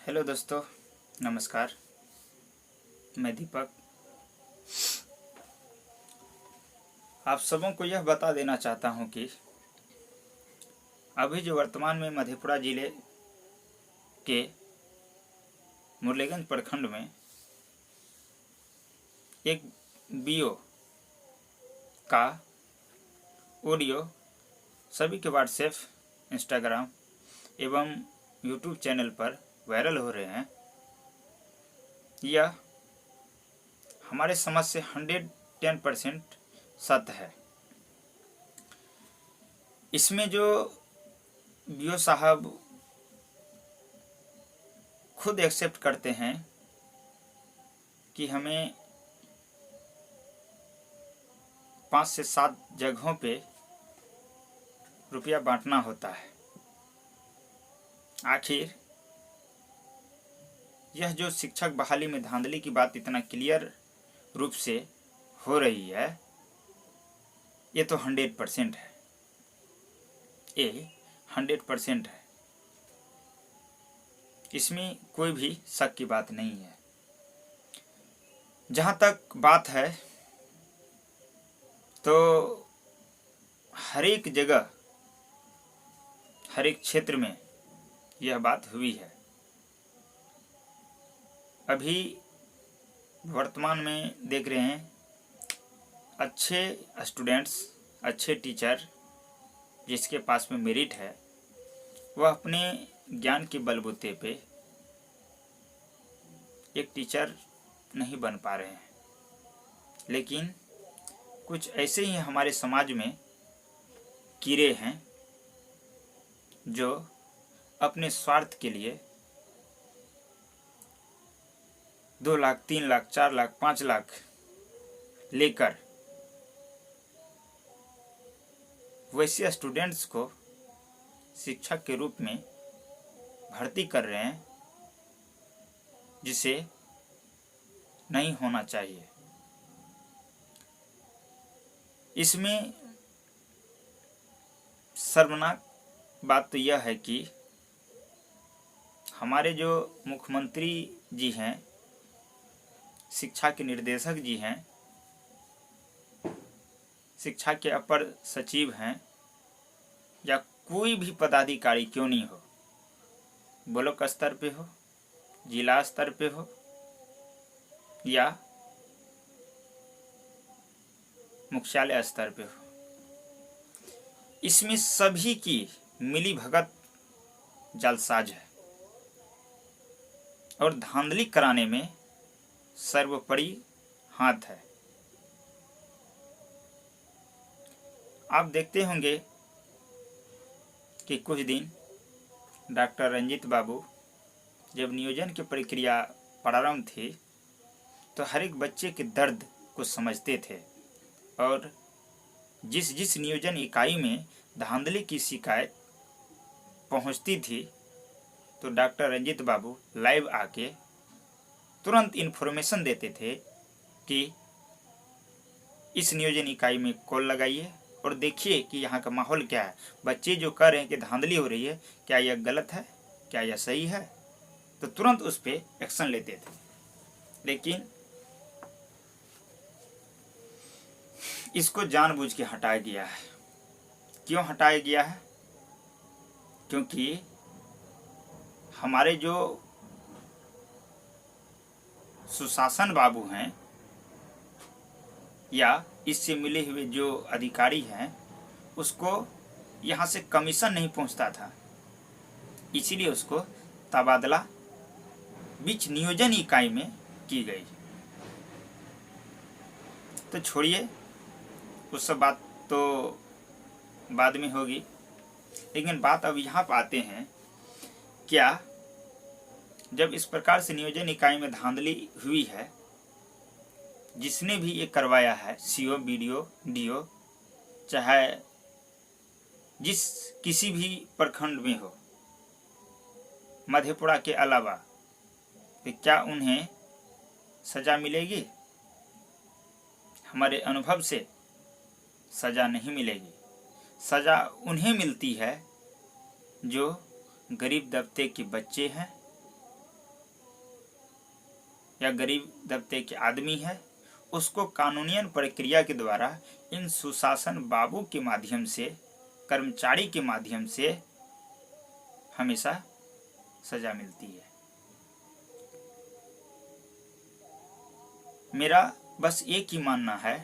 Hello दोस्तों, नमस्कार। मैं दीपक आप सबों को यह बता देना चाहता हूं कि अभी जो वर्तमान में मधेपुरा जिले के मुरलीगंज प्रखंड में एक बीओ का ऑडियो सभी के व्हाट्सएप, इंस्टाग्राम एवं यूट्यूब चैनल पर वायरल हो रहे हैं। यह हमारे समझ से 110% सत्य है। इसमें जो बीओ साहब खुद एक्सेप्ट करते हैं कि हमें 5 से 7 जगहों पे रुपया बांटना होता है। आखिर यह जो शिक्षक बहाली में धांधली की बात इतना क्लियर रूप से हो रही है, ये तो 100% है। ये 100% है, इसमें कोई भी शक की बात नहीं है। जहाँ तक बात है तो हर एक जगह, हर एक क्षेत्र में यह बात हुई है। अभी वर्तमान में देख रहे हैं, अच्छे स्टूडेंट्स, अच्छे टीचर जिसके पास में मेरिट है, वह अपने ज्ञान के बलबूते पे एक टीचर नहीं बन पा रहे हैं। लेकिन कुछ ऐसे ही हमारे समाज में कीड़े हैं जो अपने स्वार्थ के लिए 2 लाख, 3 लाख, 4 लाख, 5 लाख लेकर वैसे स्टूडेंट्स को शिक्षक के रूप में भर्ती कर रहे हैं, जिसे नहीं होना चाहिए। इसमें शर्मनाक बात तो यह है कि हमारे जो मुख्यमंत्री जी हैं, शिक्षा के निर्देशक जी हैं, शिक्षा के अपर सचिव हैं, या कोई भी पदाधिकारी क्यों नहीं हो, ब्लॉक स्तर पे हो, जिला स्तर पे हो या मुख्यालय स्तर पे हो, इसमें सभी की मिली भगत जालसाज है और धांधली कराने में सर्वोपरि हाथ है। आप देखते होंगे कि कुछ दिन डॉक्टर रंजीत बाबू जब नियोजन की प्रक्रिया प्रारंभ थी तो हर एक बच्चे के दर्द को समझते थे और जिस जिस नियोजन इकाई में धांधली की शिकायत पहुंचती थी तो डॉक्टर रंजीत बाबू लाइव आके तुरंत इन्फॉर्मेशन देते थे कि इस नियोजन इकाई में कॉल लगाइए और देखिए कि यहाँ का माहौल क्या है। बच्चे जो कह रहे हैं कि धांधली हो रही है, क्या यह गलत है, क्या यह सही है, तो तुरंत उस पर एक्शन लेते थे। लेकिन इसको जानबूझ के हटाया गया है। क्यों हटाया गया है? क्योंकि हमारे जो सुशासन बाबू हैं या इससे मिले हुए जो अधिकारी हैं, उसको यहाँ से कमीशन नहीं पहुँचता था, इसीलिए उसको तबादला बीच नियोजन इकाई में की गई। तो छोड़िए, उस सब बात तो बाद में होगी। लेकिन बात अब यहाँ पर आते हैं, क्या जब इस प्रकार से नियोजन इकाई में धांधली हुई है, जिसने भी ये करवाया है, सीओ, बीडीओ, डीओ, चाहे जिस किसी भी प्रखंड में हो मधेपुरा के अलावा, तो क्या उन्हें सजा मिलेगी? हमारे अनुभव से सजा नहीं मिलेगी। सजा उन्हें मिलती है जो गरीब दबते के बच्चे हैं, या गरीब दबते के आदमी है, उसको कानूनियन प्रक्रिया के द्वारा इन सुशासन बाबू के माध्यम से, कर्मचारी के माध्यम से हमेशा सजा मिलती है। मेरा बस एक ही मानना है,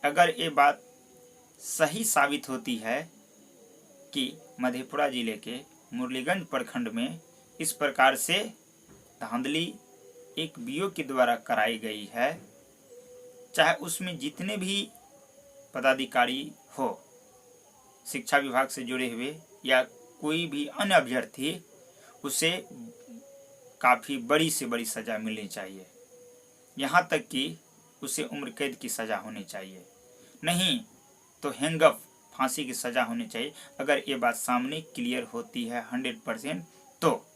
अगर ये बात सही साबित होती है कि मधेपुरा जिले के मुरलीगंज प्रखंड में इस प्रकार से धांधली एक बीओ के द्वारा कराई गई है, चाहे उसमें जितने भी पदाधिकारी हो, शिक्षा विभाग से जुड़े हुए या कोई भी अन्य अभ्यर्थी, उसे काफ़ी बड़ी से बड़ी सज़ा मिलनी चाहिए। यहाँ तक कि उसे उम्र कैद की सज़ा होनी चाहिए, नहीं तो हैंगअप फांसी की सज़ा होनी चाहिए। अगर ये बात सामने क्लियर होती है 100%, तो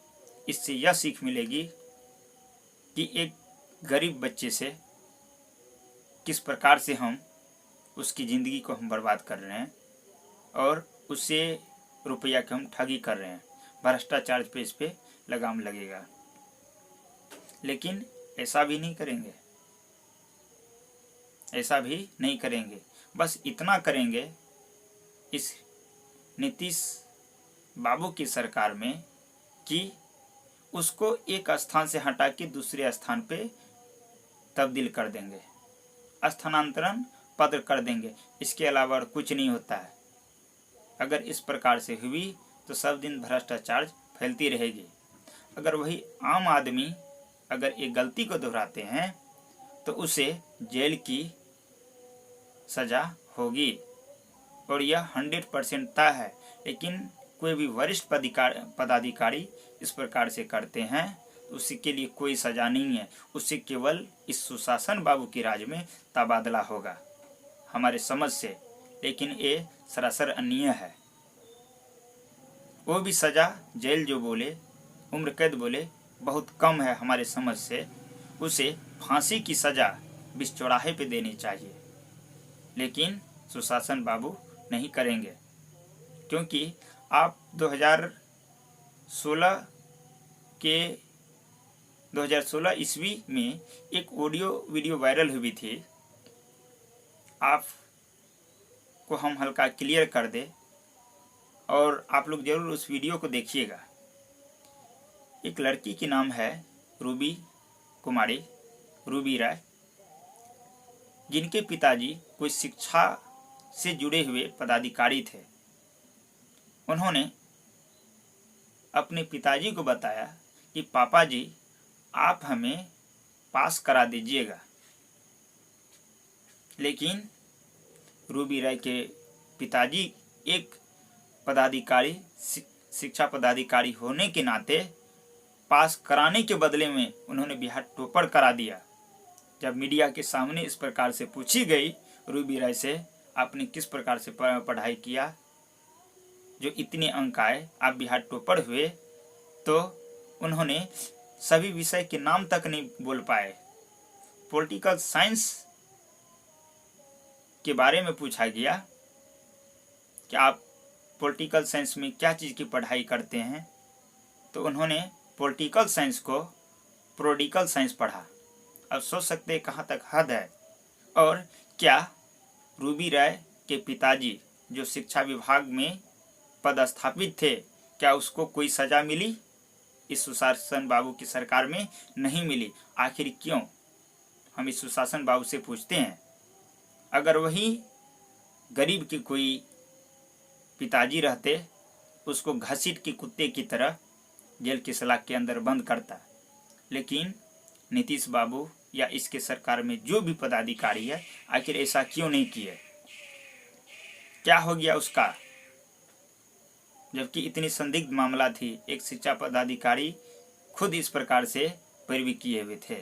इससे यह सीख मिलेगी कि एक गरीब बच्चे से किस प्रकार से हम उसकी ज़िंदगी को हम बर्बाद कर रहे हैं और उससे रुपया की हम ठगी कर रहे हैं। भ्रष्टाचार पे इस पे लगाम लगेगा। लेकिन ऐसा भी नहीं करेंगे, ऐसा भी नहीं करेंगे। बस इतना करेंगे इस नीतीश बाबू की सरकार में कि उसको एक स्थान से हटा के दूसरे स्थान पे तब्दील कर देंगे, स्थानांतरण पद कर देंगे। इसके अलावा कुछ नहीं होता है। अगर इस प्रकार से हुई तो सब दिन भ्रष्टाचार फैलती रहेगी। अगर वही आम आदमी अगर एक गलती को दोहराते हैं तो उसे जेल की सज़ा होगी और यह 100% तय है। लेकिन कोई भी वरिष्ठ पदाधिकारी इस प्रकार से करते हैं तो उसके लिए कोई सज़ा नहीं है, उससे केवल इस सुशासन बाबू की राज में तबादला होगा हमारे समझ से। लेकिन ये सरासर अन्याय है। वो भी सज़ा जेल जो बोले, उम्र कैद बोले, बहुत कम है हमारे समझ से। उसे फांसी की सज़ा बीच चौराहे पे देनी चाहिए। लेकिन सुशासन बाबू नहीं करेंगे, क्योंकि आप 2016 ईस्वी में एक वीडियो वायरल हुई थी। आपको हम हल्का क्लियर कर दे और आप लोग जरूर उस वीडियो को देखिएगा। एक लड़की की नाम है रूबी राय, जिनके पिताजी कोई शिक्षा से जुड़े हुए पदाधिकारी थे। उन्होंने अपने पिताजी को बताया कि पापा जी आप हमें पास करा दीजिएगा। लेकिन रूबी राय के पिताजी एक पदाधिकारी, शिक्षा पदाधिकारी होने के नाते पास कराने के बदले में उन्होंने बिहार टॉपर करा दिया। जब मीडिया के सामने इस प्रकार से पूछी गई रूबी राय से, आपने किस प्रकार से पढ़ाई किया जो इतने अंक आए, आप बिहार टॉपर हुए, तो उन्होंने सभी विषय के नाम तक नहीं बोल पाए। पॉलिटिकल साइंस के बारे में पूछा गया कि आप पॉलिटिकल साइंस में क्या चीज़ की पढ़ाई करते हैं, तो उन्होंने पॉलिटिकल साइंस को प्रोडिकल साइंस पढ़ा। अब सोच सकते हैं कहाँ तक हद है। और क्या रूबी राय के पिताजी जो शिक्षा विभाग में पदस्थापित थे, क्या उसको कोई सज़ा मिली? इस सुशासन बाबू की सरकार में नहीं मिली। आखिर क्यों? हम इस सुशासन बाबू से पूछते हैं। अगर वही गरीब के कोई पिताजी रहते, उसको घसीट के कुत्ते की तरह जेल की सलाख के अंदर बंद करता। लेकिन नीतीश बाबू या इसके सरकार में जो भी पदाधिकारी है, आखिर ऐसा क्यों नहीं किए? क्या हो गया उसका? जबकि इतनी संदिग्ध मामला थी, एक शिक्षा पदाधिकारी खुद इस प्रकार से पैरवी किए हुए थे।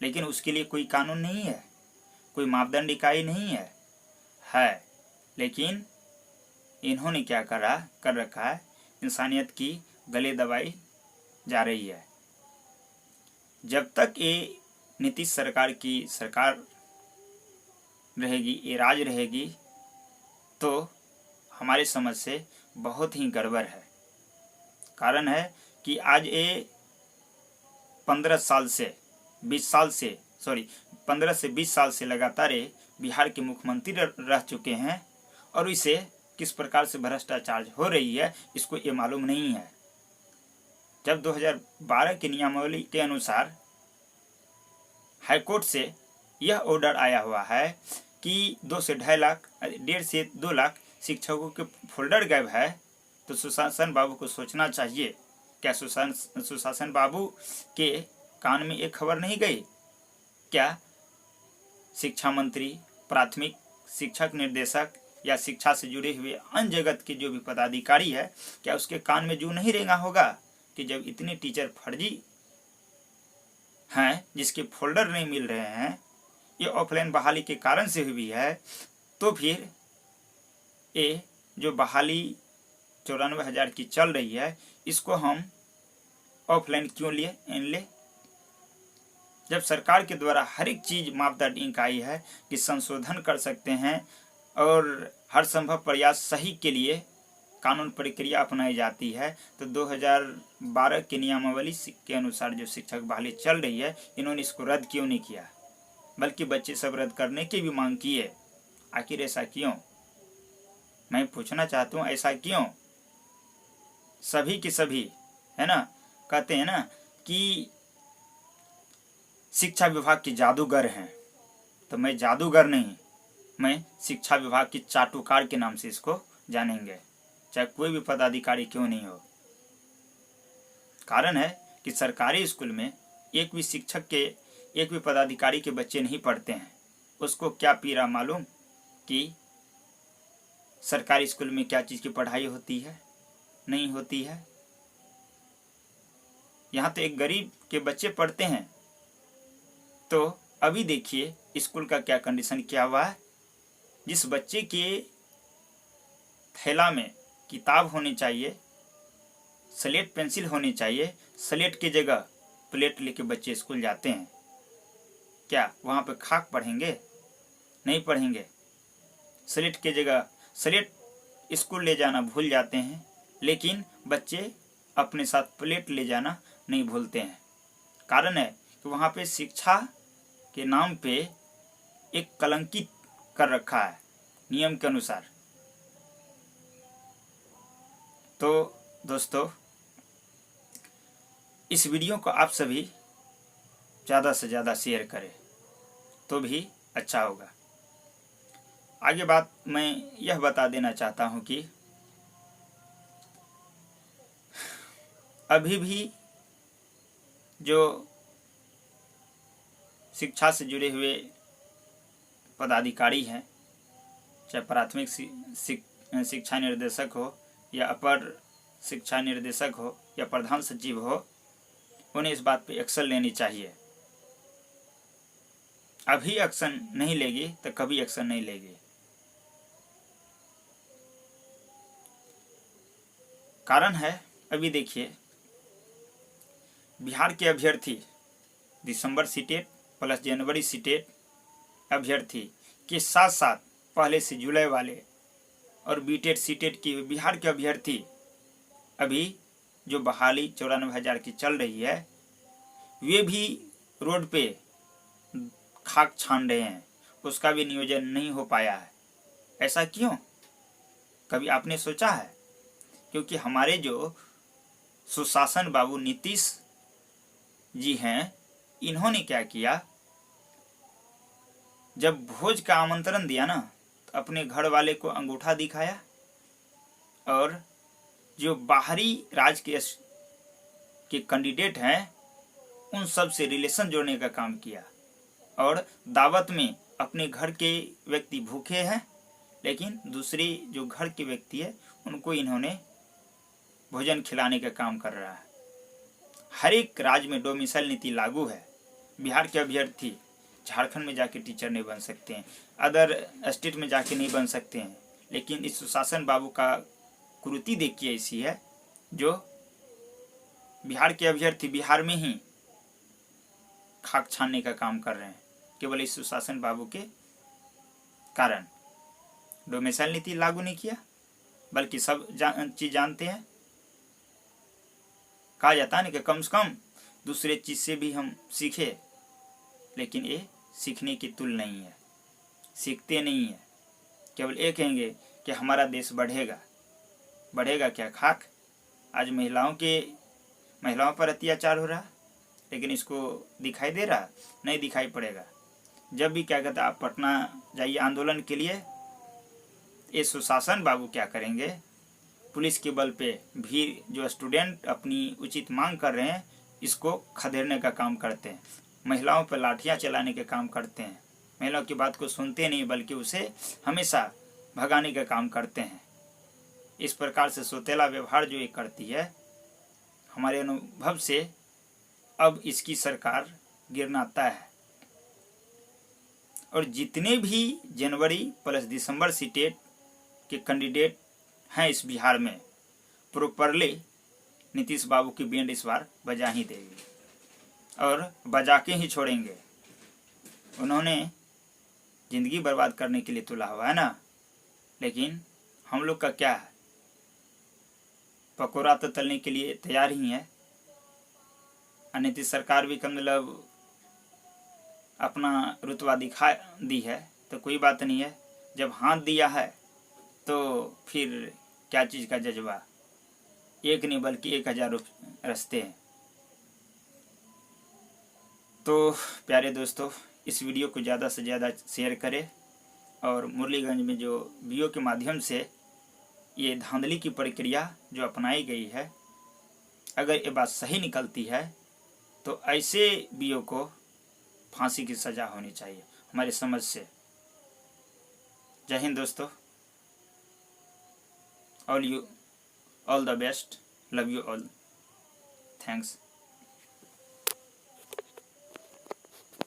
लेकिन उसके लिए कोई कानून नहीं है, कोई मापदंड इकाई नहीं है। लेकिन इन्होंने क्या कर रखा है, इंसानियत की गले दबाई जा रही है। जब तक ये नीतीश सरकार की सरकार रहेगी, ये राज रहेगी, तो हमारे समझ से बहुत ही गड़बड़ है। कारण है कि आज ये 15 साल से 15 से 20 साल से लगातार बिहार के मुख्यमंत्री रह चुके हैं और इसे किस प्रकार से भ्रष्टाचार हो रही है इसको ये मालूम नहीं है। जब 2012 की नियमावली के अनुसार हाईकोर्ट से यह ऑर्डर आया हुआ है कि 2 से 2.5 लाख 1.5 से 2 लाख शिक्षकों के फोल्डर गायब है, तो सुशासन बाबू को सोचना चाहिए। क्या सुशासन बाबू के कान में एक खबर नहीं गई? क्या शिक्षा मंत्री, प्राथमिक शिक्षक निर्देशक या शिक्षा से जुड़े हुए अन्य जगत के जो भी पदाधिकारी है, क्या उसके कान में जू नहीं रेंगा होगा कि जब इतने टीचर फर्जी हैं जिसके फोल्डर नहीं मिल रहे हैं, ये ऑफलाइन बहाली के कारण से हुई है, तो फिर ये जो बहाली 94,000 की चल रही है इसको हम ऑफलाइन क्यों ले? जब सरकार के द्वारा हर एक चीज मापदंड इकाई है कि संशोधन कर सकते हैं और हर संभव प्रयास सही के लिए कानून प्रक्रिया अपनाई जाती है, तो 2012 की नियमावली के अनुसार जो शिक्षक बहाली चल रही है इन्होंने इसको रद्द क्यों नहीं किया, बल्कि बच्चे सब रद्द करने की भी मांग की है। आखिर ऐसा क्यों? मैं पूछना चाहता हूँ, ऐसा क्यों? सभी के सभी है ना, कहते हैं ना कि शिक्षा विभाग के जादूगर हैं, तो मैं जादूगर नहीं, मैं शिक्षा विभाग की चाटुकार के नाम से इसको जानेंगे, चाहे कोई भी पदाधिकारी क्यों नहीं हो। कारण है कि सरकारी स्कूल में एक भी शिक्षक के, एक भी पदाधिकारी के बच्चे नहीं पढ़ते हैं। उसको क्या पीड़ा मालूम कि सरकारी स्कूल में क्या चीज़ की पढ़ाई होती है, नहीं होती है। यहाँ तो एक गरीब के बच्चे पढ़ते हैं, तो अभी देखिए स्कूल का क्या कंडीशन क्या हुआ है। जिस बच्चे के थैला में किताब होनी चाहिए, स्लेट पेंसिल होनी चाहिए, स्लेट की जगह प्लेट लेके बच्चे स्कूल जाते हैं, क्या वहाँ पे खाक पढ़ेंगे? नहीं पढ़ेंगे। स्लेट की जगह स्लेट स्कूल ले जाना भूल जाते हैं, लेकिन बच्चे अपने साथ प्लेट ले जाना नहीं भूलते हैं। कारण है कि वहाँ पे शिक्षा के नाम पे एक कलंकित कर रखा है नियम के अनुसार। तो दोस्तों, इस वीडियो को आप सभी ज़्यादा से ज़्यादा शेयर करें तो भी अच्छा होगा। आगे बात मैं यह बता देना चाहता हूँ कि अभी भी जो शिक्षा से जुड़े हुए पदाधिकारी हैं, चाहे प्राथमिक शिक्षा निर्देशक हो या अपर शिक्षा निर्देशक हो या प्रधान सचिव हो, उन्हें इस बात पे एक्शन लेनी चाहिए। अभी एक्शन नहीं लेगी तो कभी एक्शन नहीं लेगी। कारण है, अभी देखिए बिहार के अभ्यर्थी दिसंबर सीटेट प्लस जनवरी सीटेट अभ्यर्थी के साथ साथ पहले से जुलाई वाले और बीटेट सीटेट की बिहार के अभ्यर्थी अभी जो बहाली 94,000 की चल रही है, वे भी रोड पे खाक छान रहे हैं, उसका भी नियोजन नहीं हो पाया है। ऐसा क्यों? कभी आपने सोचा है? क्योंकि हमारे जो सुशासन बाबू नीतीश जी हैं, इन्होंने क्या किया, जब भोज का आमंत्रण दिया ना, तो अपने घर वाले को अंगूठा दिखाया और जो बाहरी राज्य के कैंडिडेट हैं उन सब से रिलेशन जोड़ने का काम किया। और दावत में अपने घर के व्यक्ति भूखे हैं, लेकिन दूसरे जो घर के व्यक्ति है उनको इन्होंने भोजन खिलाने का काम कर रहा है। हर एक राज्य में डोमिसाइल नीति लागू है। बिहार के अभ्यर्थी झारखंड में जाके टीचर नहीं बन सकते हैं, अदर स्टेट में जाके नहीं बन सकते हैं, लेकिन इस सुशासन बाबू का कुरीति देखिए ऐसी है, जो बिहार के अभ्यर्थी बिहार में ही खाक छानने का काम कर रहे हैं, केवल इस सुशासन बाबू के कारण। डोमिसाइल नीति लागू नहीं किया, बल्कि सब चीज जानते हैं। कहा जाता है ना कि कम से कम दूसरे चीज से भी हम सीखे लेकिन ये सीखने की तुल नहीं है, सीखते नहीं है। केवल ये कहेंगे कि हमारा देश बढ़ेगा। बढ़ेगा क्या? खाक। आज महिलाओं पर अत्याचार हो रहा, लेकिन इसको दिखाई दे रहा नहीं, दिखाई पड़ेगा। जब भी क्या कहता, आप पटना जाइए आंदोलन के लिए, ये सुशासन बाबू क्या करेंगे? पुलिस के बल पे भी जो स्टूडेंट अपनी उचित मांग कर रहे हैं, इसको खदेड़ने का काम करते हैं, महिलाओं पर लाठियां चलाने के काम करते हैं, महिलाओं की बात को सुनते नहीं बल्कि उसे हमेशा भगाने का काम करते हैं। इस प्रकार से सौतेला व्यवहार जो ये करती है, हमारे अनुभव से अब इसकी सरकार गिरना तय है। और जितने भी जनवरी प्लस दिसंबर सीटेट के कैंडिडेट हैं इस बिहार में, प्रॉपरली नीतीश बाबू की बैंड इस बार बजा ही देगी और बजा के ही छोड़ेंगे। उन्होंने जिंदगी बर्बाद करने के लिए तुला हुआ है ना, लेकिन हम लोग का क्या है, पकौड़ा तो तलने के लिए तैयार ही है। नीतीश सरकार भी मतलब अपना रुतबा दिखा दी है, तो कोई बात नहीं है। जब हाथ दिया है तो फिर क्या चीज़ का जज्बा, एक नहीं बल्कि 1000 रास्ते हैं। तो प्यारे दोस्तों, इस वीडियो को ज़्यादा से ज़्यादा शेयर करें और मुरलीगंज में जो बीओ के माध्यम से ये धांधली की प्रक्रिया जो अपनाई गई है, अगर ये बात सही निकलती है तो ऐसे बीओ को फांसी की सज़ा होनी चाहिए हमारी समझ से। जय हिंद दोस्तों, all the best, love you all, thanks.